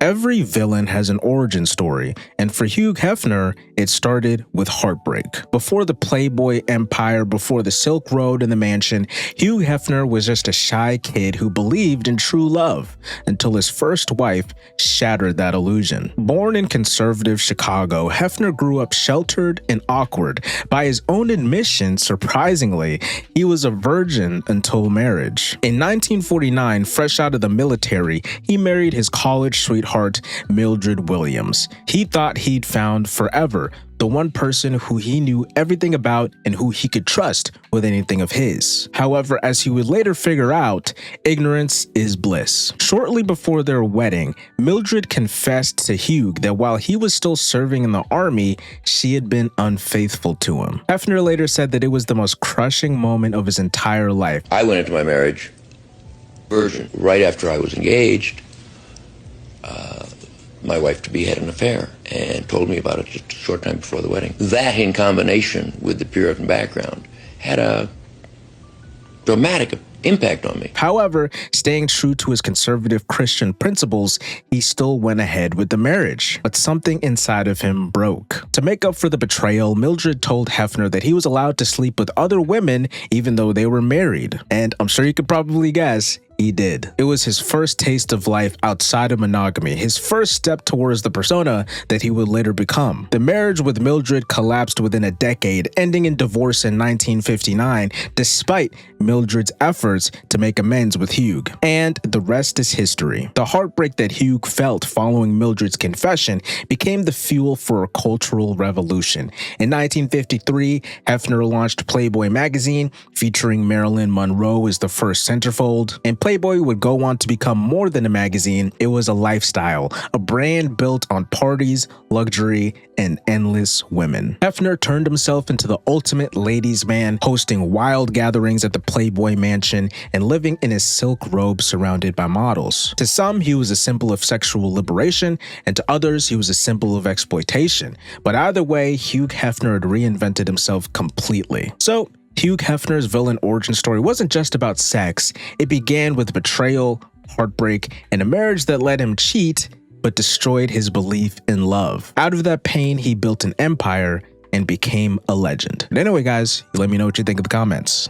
Every villain has an origin story, and for Hugh Hefner, it started with Heartbreak. Before the Playboy empire, before the Silk Road and the mansion, Hugh Hefner was just a shy kid who believed in true love, until his first wife shattered that illusion. Born in conservative Chicago, Hefner grew up sheltered and awkward. By his own admission, surprisingly, he was a virgin until marriage. In 1949, fresh out of the military, he married his college sweetheart, Mildred Williams. He thought he'd found forever, the one person who he knew everything about and who he could trust with anything of his. However, as he would later figure out, ignorance is bliss. Shortly before their wedding, Mildred confessed to Hugh that while he was still serving in the army, she had been unfaithful to him. Hefner later said that it was the most crushing moment of his entire life. I went into my marriage virgin. Right after I was engaged, my wife-to-be had an affair and told me about it just a short time before the wedding. That, in combination with the Puritan background, had a dramatic impact on me. However, staying true to his conservative Christian principles, he still went ahead with the marriage. But something inside of him broke. To make up for the betrayal, Mildred told Hefner that he was allowed to sleep with other women even though they were married. And I'm sure you could probably guess, he did. It was his first taste of life outside of monogamy, his first step towards the persona that he would later become. The marriage with Mildred collapsed within a decade, ending in divorce in 1959, despite Mildred's efforts to make amends with Hugh. And the rest is history. The heartbreak that Hugh felt following Mildred's confession became the fuel for a cultural revolution. In 1953, Hefner launched Playboy magazine, featuring Marilyn Monroe as the first centerfold, and Playboy would go on to become more than a magazine. It was a lifestyle, a brand built on parties, luxury, and endless women. Hefner turned himself into the ultimate ladies' man, hosting wild gatherings at the Playboy mansion and living in his silk robe surrounded by models. To some, he was a symbol of sexual liberation, and to others, he was a symbol of exploitation. But either way, Hugh Hefner had reinvented himself completely. So, Hugh Hefner's villain origin story wasn't just about sex. It began with betrayal, heartbreak, and a marriage that let him cheat but destroyed his belief in love. Out of that pain, he built an empire and became a legend. But anyway, guys, let me know what you think in the comments.